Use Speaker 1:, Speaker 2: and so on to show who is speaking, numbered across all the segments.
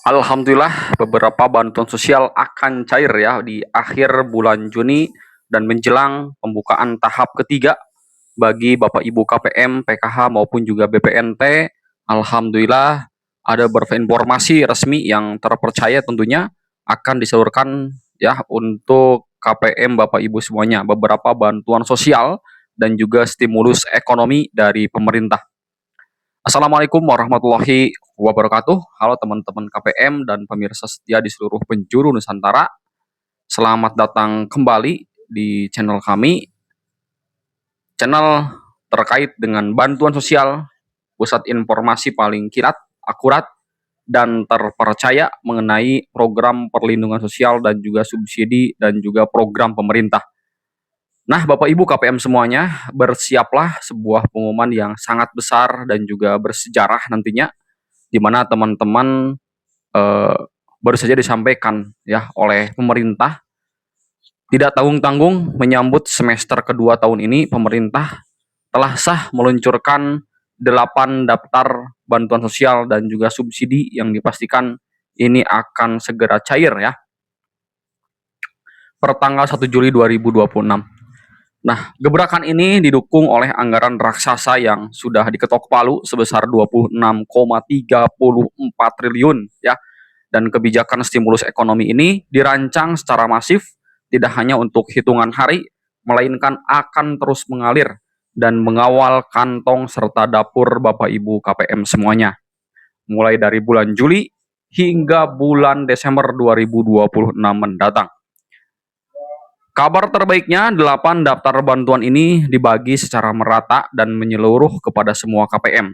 Speaker 1: Alhamdulillah beberapa bantuan sosial akan cair ya di akhir bulan Juni dan menjelang pembukaan tahap ketiga bagi Bapak Ibu KPM, PKH maupun juga BPNT. Alhamdulillah ada beberapa informasi resmi yang terpercaya tentunya akan disalurkan ya untuk KPM Bapak Ibu semuanya, beberapa bantuan sosial dan juga stimulus ekonomi dari pemerintah. Assalamualaikum warahmatullahi wabarakatuh. Halo teman-teman KPM dan pemirsa setia di seluruh penjuru Nusantara. Selamat datang kembali di channel kami, channel terkait dengan bantuan sosial, pusat informasi paling kilat, akurat, dan terpercaya mengenai program perlindungan sosial dan juga subsidi dan juga program pemerintah. Nah, Bapak Ibu KPM semuanya, bersiaplah sebuah pengumuman yang sangat besar dan juga bersejarah nantinya, di mana teman-teman eh, baru saja disampaikan ya oleh pemerintah tidak tanggung-tanggung menyambut semester kedua tahun ini. Pemerintah telah sah meluncurkan 8 daftar bantuan sosial dan juga subsidi yang dipastikan ini akan segera cair ya per tanggal 1 Juli 2026. Nah, gebrakan ini didukung oleh anggaran raksasa yang sudah diketok palu sebesar 26,34 triliun ya. Dan kebijakan stimulus ekonomi ini dirancang secara masif, tidak hanya untuk hitungan hari, melainkan akan terus mengalir dan mengawal kantong serta dapur Bapak Ibu KPM semuanya. Mulai dari bulan Juli hingga bulan Desember 2026 mendatang. Kabar terbaiknya, 8 daftar bantuan ini dibagi secara merata dan menyeluruh kepada semua KPM.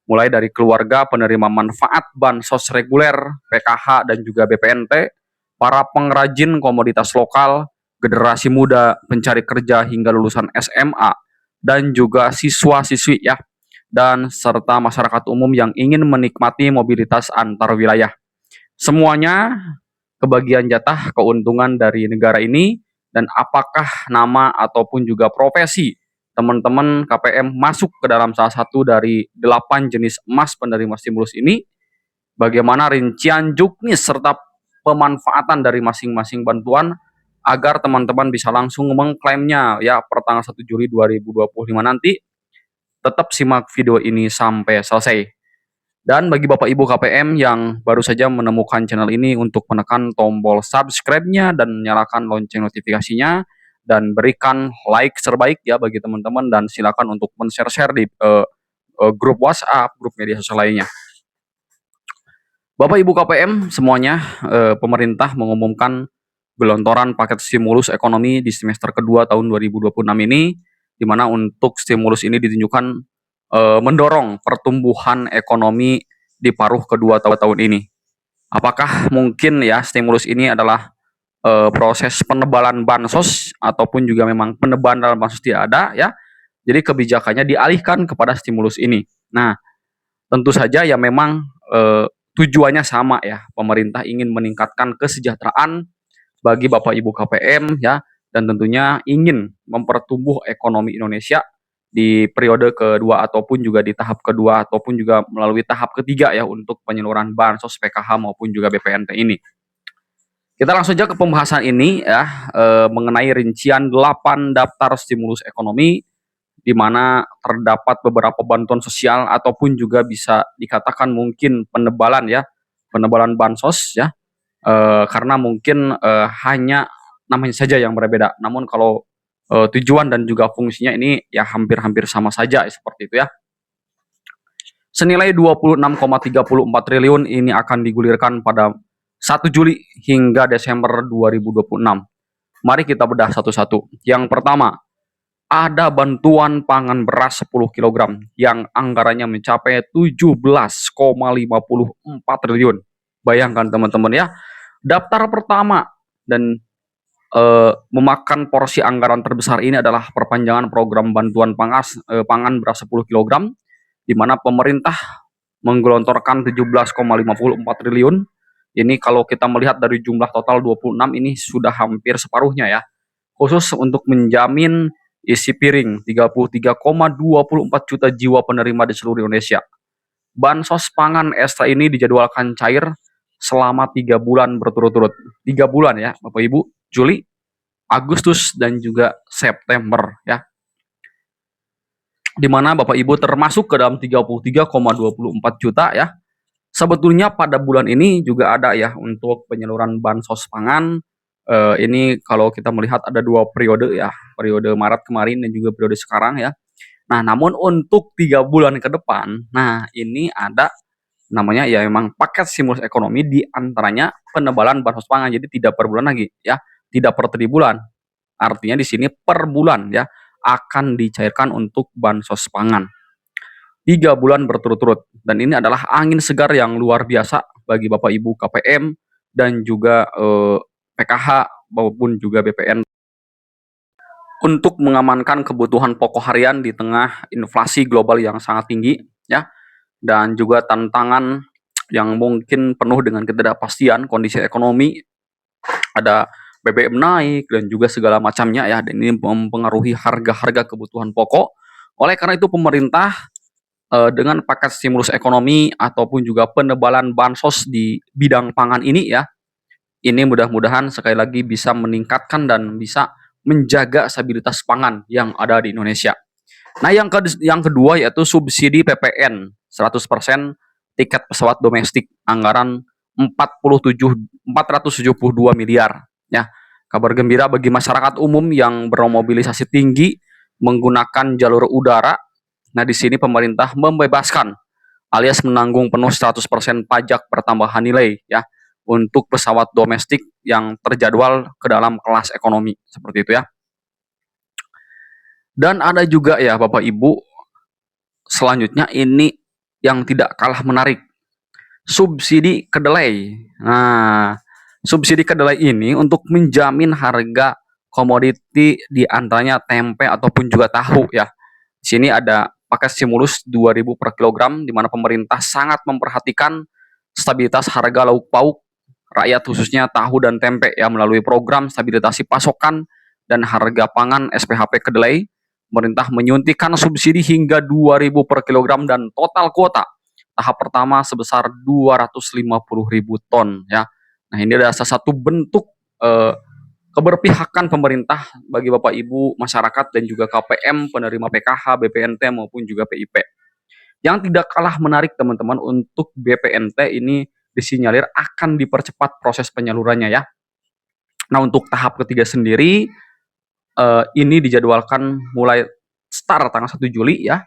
Speaker 1: Mulai dari keluarga penerima manfaat bansos reguler, PKH, dan juga BPNT, para pengrajin komoditas lokal, generasi muda, pencari kerja hingga lulusan SMA, dan juga siswa-siswi ya, dan serta masyarakat umum yang ingin menikmati mobilitas antar wilayah. Semuanya kebagian jatah keuntungan dari negara ini, dan apakah nama ataupun juga profesi teman-teman KPM masuk ke dalam salah satu dari 8 jenis emas penerima stimulus ini, bagaimana rincian juknis serta pemanfaatan dari masing-masing bantuan agar teman-teman bisa langsung mengklaimnya ya per tanggal 1 Juli 2025 nanti. Tetap simak video ini sampai selesai. Dan bagi Bapak Ibu KPM yang baru saja menemukan channel ini, untuk menekan tombol subscribe-nya dan nyalakan lonceng notifikasinya, dan berikan like terbaik ya bagi teman-teman, dan silakan untuk men-share di grup WhatsApp, grup media sosial lainnya. Bapak Ibu KPM semuanya, pemerintah mengumumkan gelontoran paket stimulus ekonomi di semester kedua tahun 2026 ini, di mana untuk stimulus ini ditunjukkan mendorong pertumbuhan ekonomi di paruh kedua tahun ini. Apakah mungkin ya stimulus ini adalah proses penebalan bansos ataupun juga memang penebalan bansos tidak ada ya. Jadi kebijakannya dialihkan kepada stimulus ini. Nah, tentu saja ya memang tujuannya sama ya. Pemerintah ingin meningkatkan kesejahteraan bagi Bapak Ibu KPM ya, dan tentunya ingin mempertumbuh ekonomi Indonesia di periode kedua ataupun juga di tahap kedua ataupun juga melalui tahap ketiga ya untuk penyaluran bansos, PKH maupun juga BPNT ini. Kita langsung saja ke pembahasan ini ya, mengenai rincian 8 daftar stimulus ekonomi, di mana terdapat beberapa bantuan sosial ataupun juga bisa dikatakan mungkin penebalan ya, penebalan bansos ya, karena mungkin hanya namanya saja yang berbeda. Namun kalau tujuan dan juga fungsinya ini ya hampir-hampir sama saja seperti itu ya. Senilai 26,34 triliun ini akan digulirkan pada 1 Juli hingga Desember 2026. Mari kita bedah satu-satu. Yang pertama, ada bantuan pangan beras 10 kg yang anggarannya mencapai 17,54 triliun. Bayangkan teman-teman ya, daftar pertama dan memakan porsi anggaran terbesar ini adalah perpanjangan program bantuan pangan beras 10 kg, di mana pemerintah menggelontorkan 17,54 triliun. Ini kalau kita melihat dari jumlah total 26, ini sudah hampir separuhnya ya. Khusus untuk menjamin isi piring 33,24 juta jiwa penerima di seluruh Indonesia. bansos pangan ekstra ini dijadwalkan cair selama 3 bulan berturut-turut. 3 bulan ya, Bapak Ibu, Juli, Agustus, dan juga September ya. Di mana Bapak Ibu termasuk ke dalam 33,24 juta ya. Sebetulnya pada bulan ini juga ada ya untuk penyaluran bansos pangan. Ini kalau kita melihat ada 2 periode ya, periode Maret kemarin dan juga periode sekarang ya. Nah, namun untuk 3 bulan ke depan, nah ini ada namanya ya memang paket stimulus ekonomi, di antaranya penebalan bansos pangan. Jadi tidak per bulan lagi ya, tidak per 3 bulan. Artinya di sini per bulan ya akan dicairkan untuk bansos pangan. 3 bulan berturut-turut, dan ini adalah angin segar yang luar biasa bagi Bapak Ibu KPM dan juga PKH maupun juga BPN untuk mengamankan kebutuhan pokok harian di tengah inflasi global yang sangat tinggi ya, dan juga tantangan yang mungkin penuh dengan ketidakpastian kondisi ekonomi, ada BBM naik dan juga segala macamnya ya, dan ini mempengaruhi harga-harga kebutuhan pokok. Oleh karena itu pemerintah dengan paket stimulus ekonomi ataupun juga penebalan bansos di bidang pangan ini ya, ini mudah-mudahan sekali lagi bisa meningkatkan dan bisa menjaga stabilitas pangan yang ada di Indonesia. Nah, yang kedua yaitu subsidi PPN 100% tiket pesawat domestik, anggaran 472 miliar ya. Kabar gembira bagi masyarakat umum yang bermobilisasi tinggi menggunakan jalur udara. Nah, di sini pemerintah membebaskan alias menanggung penuh 100% pajak pertambahan nilai ya untuk pesawat domestik yang terjadwal ke dalam kelas ekonomi, seperti itu ya. Dan ada juga ya Bapak Ibu, selanjutnya ini yang tidak kalah menarik, subsidi kedelai. Nah, subsidi kedelai ini untuk menjamin harga komoditi di antaranya tempe ataupun juga tahu ya. Di sini ada paket stimulus 2.000 per kilogram, di mana pemerintah sangat memperhatikan stabilitas harga lauk pauk rakyat, khususnya tahu dan tempe ya, melalui program stabilisasi pasokan dan harga pangan SPHP kedelai. Pemerintah menyuntikkan subsidi hingga 2.000 per kilogram dan total kuota tahap pertama sebesar 250.000 ton ya. Nah, ini adalah salah satu bentuk keberpihakan pemerintah bagi Bapak Ibu masyarakat dan juga KPM, penerima PKH, BPNT maupun juga PIP. Yang tidak kalah menarik teman-teman, untuk BPNT ini disinyalir akan dipercepat proses penyalurannya ya. Nah, untuk tahap ketiga sendiri ini dijadwalkan mulai start tanggal 1 Juli ya.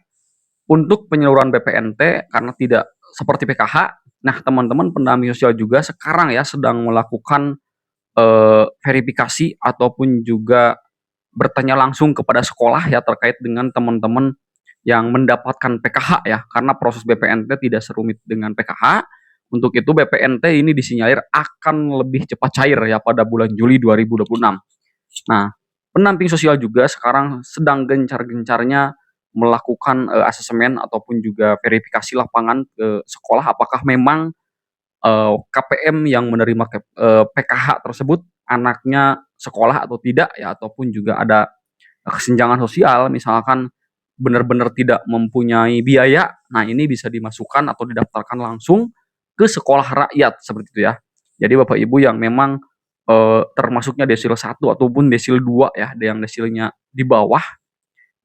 Speaker 1: Untuk penyaluran BPNT karena tidak seperti PKH, nah teman-teman pendamping sosial juga sekarang ya sedang melakukan verifikasi ataupun juga bertanya langsung kepada sekolah ya terkait dengan teman-teman yang mendapatkan PKH ya, karena proses BPNT tidak serumit dengan PKH. Untuk itu BPNT ini disinyalir akan lebih cepat cair ya pada bulan Juli 2026. Nah, pendamping sosial juga sekarang sedang gencar-gencarnya melakukan asesmen ataupun juga verifikasi lapangan ke sekolah, apakah memang KPM yang menerima PKH tersebut anaknya sekolah atau tidak ya, ataupun juga ada kesenjangan sosial, misalkan benar-benar tidak mempunyai biaya. Nah, ini bisa dimasukkan atau didaftarkan langsung ke sekolah rakyat seperti itu ya. Jadi Bapak Ibu yang memang termasuknya desil 1 ataupun desil 2 ya, yang desilnya di bawah,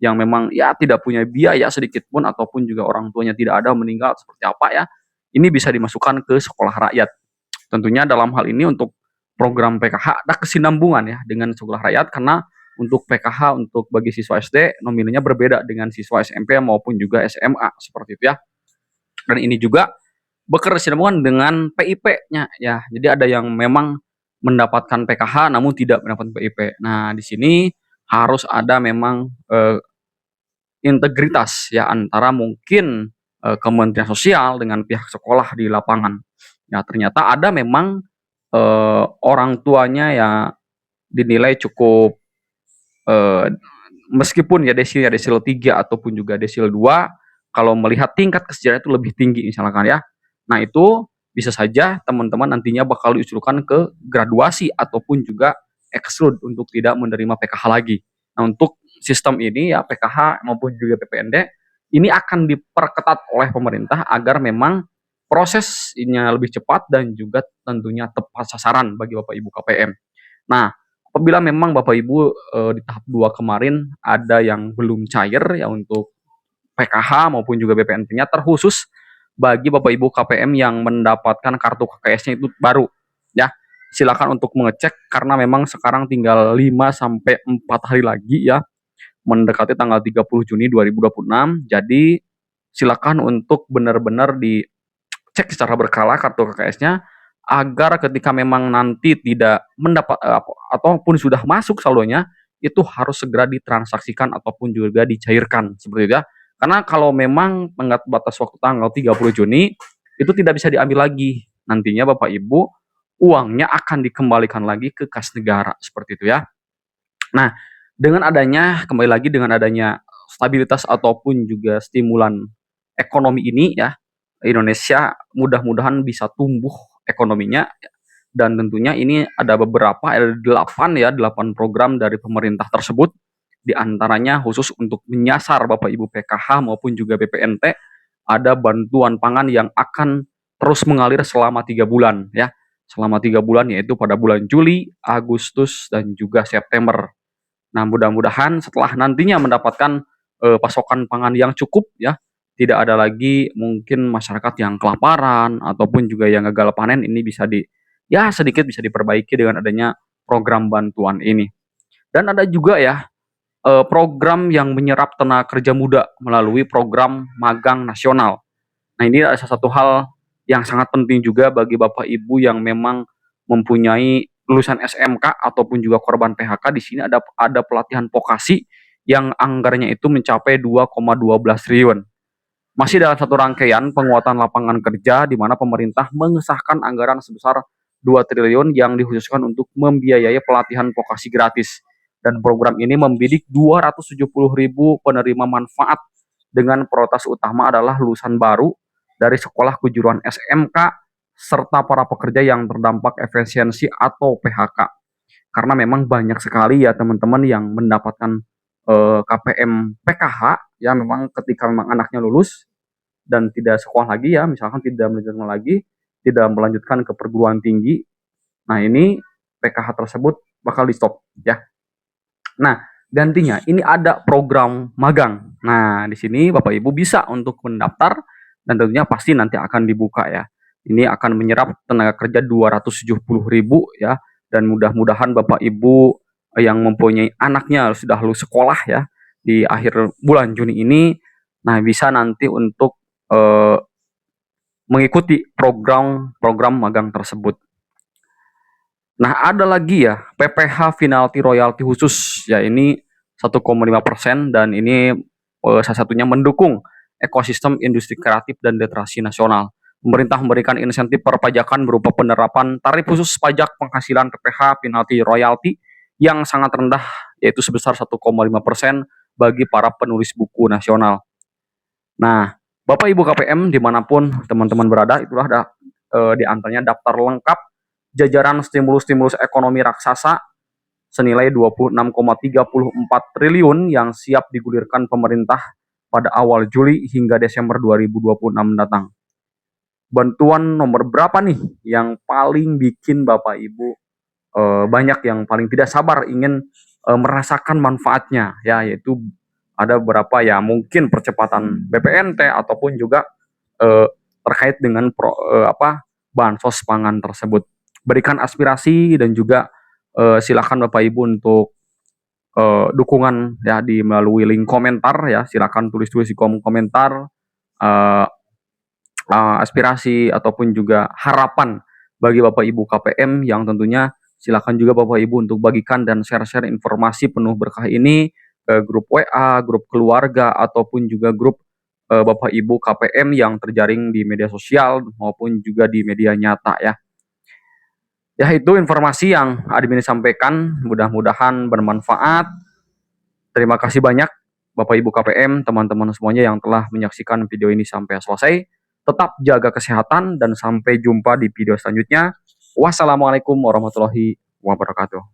Speaker 1: yang memang ya tidak punya biaya sedikit pun ataupun juga orang tuanya tidak ada, meninggal seperti apa ya, ini bisa dimasukkan ke sekolah rakyat. Tentunya dalam hal ini untuk program PKH ada kesinambungan ya dengan sekolah rakyat, karena untuk PKH untuk bagi siswa SD nominalnya berbeda dengan siswa SMP maupun juga SMA seperti itu ya. Dan ini juga bekerjasama dengan PIP-nya ya. Jadi ada yang memang mendapatkan PKH namun tidak mendapatkan PIP. Nah, di sini harus ada memang integritas ya antara mungkin Kementerian Sosial dengan pihak sekolah di lapangan. Ya, ternyata ada memang orang tuanya ya dinilai cukup meskipun ya desil 3 ataupun juga desil 2, kalau melihat tingkat kesejahteraan itu lebih tinggi misalkan ya. Nah, itu bisa saja teman-teman nantinya bakal diusulkan ke graduasi ataupun juga exclude untuk tidak menerima PKH lagi. Nah, untuk sistem ini ya PKH maupun juga PPND ini akan diperketat oleh pemerintah agar memang prosesnya lebih cepat dan juga tentunya tepat sasaran bagi Bapak Ibu KPM. Nah, apabila memang Bapak Ibu di tahap 2 kemarin ada yang belum cair ya untuk PKH maupun juga BPNT-nya, terkhusus bagi Bapak Ibu KPM yang mendapatkan kartu KKS-nya itu baru ya. Silakan untuk mengecek karena memang sekarang tinggal 5 sampai 4 hari lagi ya mendekati tanggal 30 Juni 2026. Jadi silakan untuk benar-benar dicek secara berkala kartu KKS-nya agar ketika memang nanti tidak mendapat ataupun sudah masuk saldonya itu harus segera ditransaksikan ataupun juga dicairkan seperti itu ya. Karena kalau memang tenggat batas waktu tanggal 30 Juni itu tidak bisa diambil lagi. Nantinya Bapak Ibu uangnya akan dikembalikan lagi ke kas negara seperti itu ya. Nah, kembali lagi dengan adanya stabilitas ataupun juga stimulan ekonomi ini ya, Indonesia mudah-mudahan bisa tumbuh ekonominya dan tentunya ini ada 8 program dari pemerintah tersebut, di antaranya khusus untuk menyasar Bapak Ibu PKH maupun juga BPNT, ada bantuan pangan yang akan terus mengalir selama 3 bulan ya. Selama 3 bulan yaitu pada bulan Juli, Agustus, dan juga September. Nah, mudah-mudahan setelah nantinya mendapatkan pasokan pangan yang cukup ya, tidak ada lagi mungkin masyarakat yang kelaparan ataupun juga yang gagal panen, ini bisa sedikit bisa diperbaiki dengan adanya program bantuan ini. Dan ada juga ya program yang menyerap tenaga kerja muda melalui program magang nasional. Nah, ini adalah salah satu hal yang sangat penting juga bagi Bapak Ibu yang memang mempunyai lulusan SMK ataupun juga korban PHK. Di sini ada pelatihan vokasi yang anggarannya itu mencapai 2,12 triliun. Masih dalam satu rangkaian penguatan lapangan kerja di mana pemerintah mengesahkan anggaran sebesar 2 triliun yang dikhususkan untuk membiayai pelatihan vokasi gratis. Dan program ini membidik 270.000 penerima manfaat dengan prioritas utama adalah lulusan baru dari sekolah kejuruan SMK serta para pekerja yang terdampak efisiensi atau PHK. Karena memang banyak sekali ya teman-teman yang mendapatkan KPM PKH ya, memang ketika memang anaknya lulus dan tidak sekolah lagi ya, misalkan tidak melanjutkan ke perguruan tinggi. Nah, ini PKH tersebut bakal di stop ya. Nah, gantinya ini ada program magang. Nah, di sini Bapak Ibu bisa untuk mendaftar dan tentunya pasti nanti akan dibuka ya. Ini akan menyerap tenaga kerja 270.000 ya, dan mudah-mudahan Bapak Ibu yang mempunyai anaknya sudah lulus sekolah ya di akhir bulan Juni ini, nah bisa nanti untuk mengikuti program magang tersebut. Nah, ada lagi ya PPH penalti royalti khusus ya, ini 1,5% dan ini salah satunya mendukung ekosistem industri kreatif dan literasi nasional. Pemerintah memberikan insentif perpajakan berupa penerapan tarif khusus pajak penghasilan PPH penalti royalti yang sangat rendah yaitu sebesar 1,5% bagi para penulis buku nasional. Nah, Bapak Ibu KPM dimanapun teman-teman berada, itulah di antaranya daftar lengkap jajaran stimulus-stimulus ekonomi raksasa senilai 26,34 triliun yang siap digulirkan pemerintah pada awal Juli hingga Desember 2026 mendatang. Bantuan nomor berapa nih yang paling bikin Bapak Ibu banyak yang paling tidak sabar ingin merasakan manfaatnya ya, yaitu ada beberapa ya, mungkin percepatan BPNT ataupun juga terkait dengan bansos pangan tersebut. Berikan aspirasi dan juga silakan Bapak Ibu untuk dukungan ya melalui link komentar ya, silakan tulis-tulis di kolom komentar aspirasi ataupun juga harapan bagi Bapak Ibu KPM yang tentunya silakan juga Bapak Ibu untuk bagikan dan share-share informasi penuh berkah ini ke grup WA, grup keluarga ataupun juga grup Bapak Ibu KPM yang terjaring di media sosial maupun juga di media nyata ya. Ya, itu informasi yang admin sampaikan, mudah-mudahan bermanfaat. Terima kasih banyak Bapak Ibu KPM, teman-teman semuanya yang telah menyaksikan video ini sampai selesai. Tetap jaga kesehatan dan sampai jumpa di video selanjutnya. Wassalamualaikum warahmatullahi wabarakatuh.